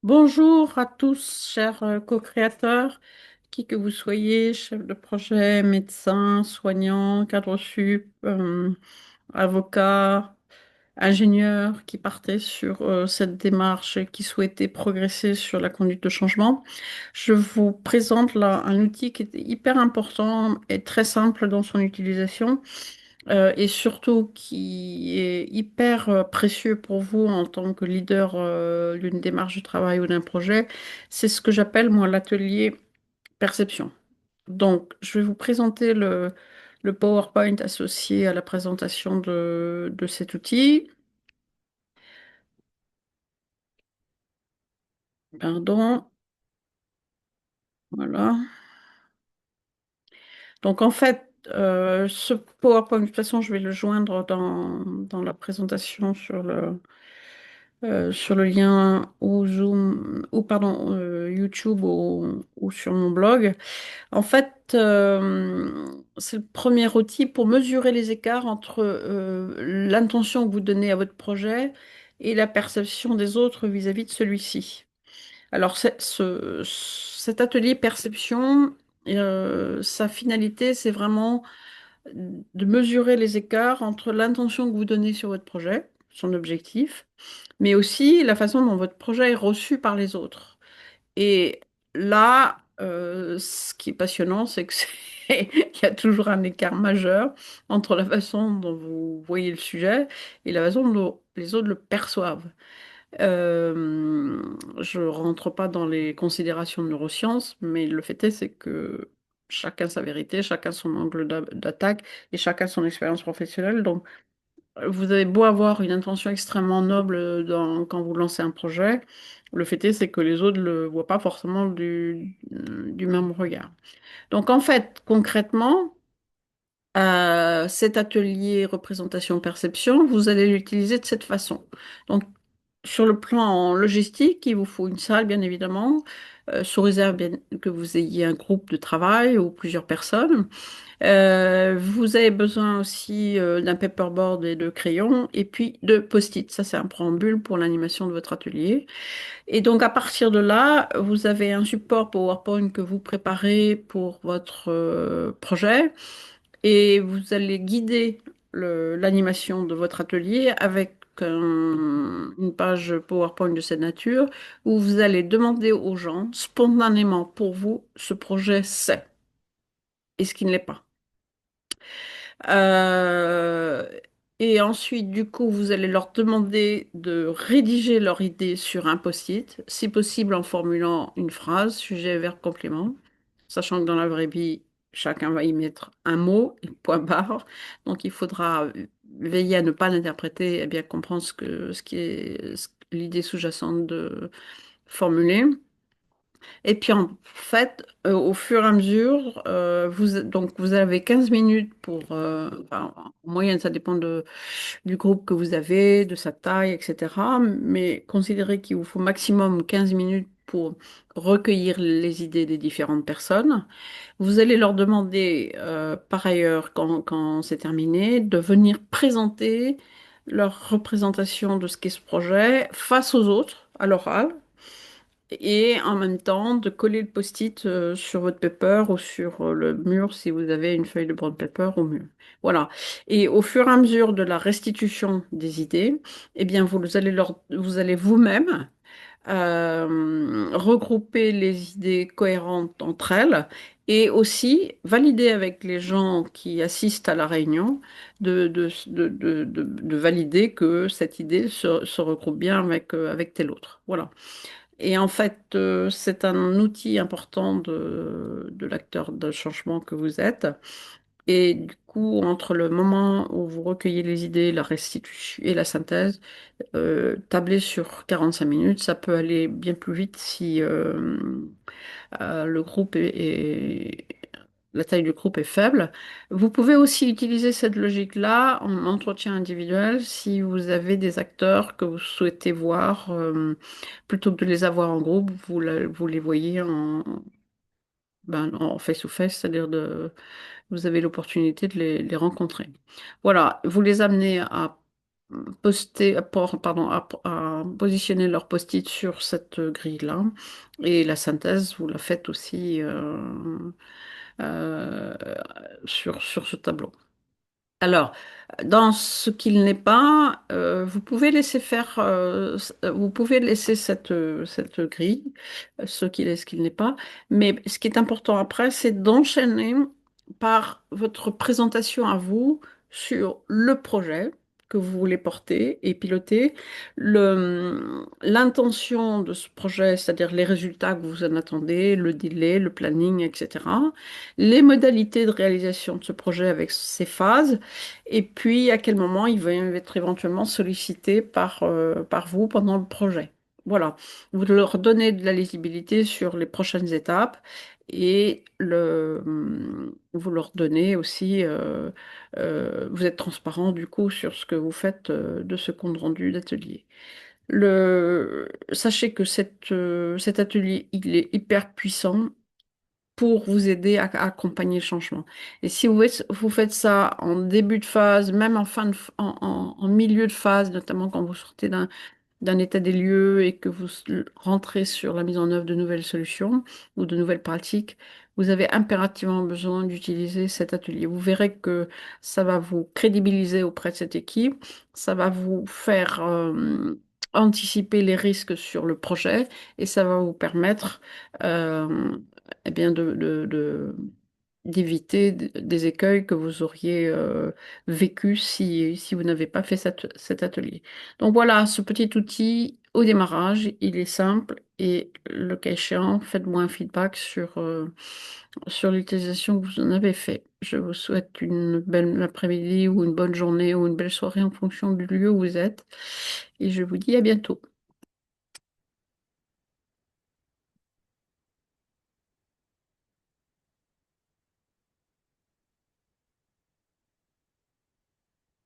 Bonjour à tous, chers co-créateurs, qui que vous soyez, chef de projet, médecin, soignant, cadre sup, avocat, ingénieur qui partez sur cette démarche et qui souhaitait progresser sur la conduite de changement. Je vous présente là un outil qui est hyper important et très simple dans son utilisation et surtout qui est hyper précieux pour vous en tant que leader d'une démarche de travail ou d'un projet. C'est ce que j'appelle moi l'atelier perception. Donc, je vais vous présenter le PowerPoint associé à la présentation de cet outil. Pardon, voilà. Donc, en fait, ce PowerPoint, de toute façon, je vais le joindre dans la présentation sur le lien ou Zoom, ou pardon, YouTube ou sur mon blog. En fait, c'est le premier outil pour mesurer les écarts entre l'intention que vous donnez à votre projet et la perception des autres vis-à-vis de celui-ci. Alors, cet atelier perception, sa finalité, c'est vraiment de mesurer les écarts entre l'intention que vous donnez sur votre projet, son objectif, mais aussi la façon dont votre projet est reçu par les autres. Et là, ce qui est passionnant, c'est que il y a toujours un écart majeur entre la façon dont vous voyez le sujet et la façon dont les autres le perçoivent. Je rentre pas dans les considérations de neurosciences, mais le fait est, c'est que chacun sa vérité, chacun son angle d'attaque et chacun son expérience professionnelle. Donc, vous avez beau avoir une intention extrêmement noble quand vous lancez un projet, le fait est, c'est que les autres ne le voient pas forcément du même regard. Donc, en fait, concrètement, cet atelier représentation-perception, vous allez l'utiliser de cette façon. Donc, sur le plan logistique, il vous faut une salle, bien évidemment, sous réserve que vous ayez un groupe de travail ou plusieurs personnes. Vous avez besoin aussi d'un paperboard et de crayons, et puis de post-it. Ça, c'est un préambule pour l'animation de votre atelier. Et donc, à partir de là, vous avez un support PowerPoint que vous préparez pour votre projet, et vous allez guider l'animation de votre atelier avec une page PowerPoint de cette nature où vous allez demander aux gens spontanément pour vous ce projet c'est et ce qui ne l'est pas. Euh, et ensuite, du coup, vous allez leur demander de rédiger leur idée sur un post-it, si possible en formulant une phrase, sujet, verbe, complément, sachant que dans la vraie vie, chacun va y mettre un mot et point barre. Donc, il faudra veiller à ne pas l'interpréter et à bien comprendre ce qui est l'idée sous-jacente de formuler. Et puis en fait, au fur et à mesure, donc vous avez 15 minutes pour, enfin, en moyenne, ça dépend du groupe que vous avez, de sa taille, etc. Mais considérez qu'il vous faut maximum 15 minutes pour recueillir les idées des différentes personnes. Vous allez leur demander, par ailleurs, quand c'est terminé, de venir présenter leur représentation de ce qu'est ce projet face aux autres, à l'oral et en même temps de coller le post-it sur votre paper ou sur le mur si vous avez une feuille de brown paper au mur. Voilà. Et au fur et à mesure de la restitution des idées, eh bien vous allez vous-même regrouper les idées cohérentes entre elles et aussi valider avec les gens qui assistent à la réunion de valider que cette idée se regroupe bien avec telle autre. Voilà. Et en fait, c'est un outil important de l'acteur de changement que vous êtes. Et du coup, entre le moment où vous recueillez les idées, la restitution et la synthèse, tabler sur 45 minutes, ça peut aller bien plus vite si le groupe la taille du groupe est faible. Vous pouvez aussi utiliser cette logique-là en entretien individuel si vous avez des acteurs que vous souhaitez voir, plutôt que de les avoir en groupe, vous les voyez en face-to-face, c'est-à-dire vous avez l'opportunité de les rencontrer. Voilà, vous les amenez à à positionner leur post-it sur cette grille-là. Et la synthèse, vous la faites aussi euh, sur ce tableau. Alors, dans ce qu'il n'est pas, vous pouvez laisser faire, vous pouvez laisser cette grille, ce qu'il est, ce qu'il n'est pas. Mais ce qui est important après, c'est d'enchaîner par votre présentation à vous sur le projet que vous voulez porter et piloter, l'intention de ce projet, c'est-à-dire les résultats que vous en attendez, le délai, le planning, etc. Les modalités de réalisation de ce projet avec ses phases et puis, à quel moment il va être éventuellement sollicité par vous pendant le projet. Voilà. Vous leur donnez de la lisibilité sur les prochaines étapes et vous leur donnez aussi, vous êtes transparent du coup sur ce que vous faites de ce compte rendu d'atelier. Sachez que cet atelier, il est hyper puissant pour vous aider à accompagner le changement. Et si vous faites ça en début de phase, même en fin en milieu de phase, notamment quand vous sortez d'un état des lieux et que vous rentrez sur la mise en œuvre de nouvelles solutions ou de nouvelles pratiques, vous avez impérativement besoin d'utiliser cet atelier. Vous verrez que ça va vous crédibiliser auprès de cette équipe, ça va vous faire anticiper les risques sur le projet et ça va vous permettre eh bien d'éviter des écueils que vous auriez vécus si vous n'avez pas fait cet atelier. Donc voilà, ce petit outil au démarrage, il est simple et le cas échéant, faites-moi un feedback sur l'utilisation que vous en avez fait. Je vous souhaite une belle après-midi ou une bonne journée ou une belle soirée en fonction du lieu où vous êtes et je vous dis à bientôt.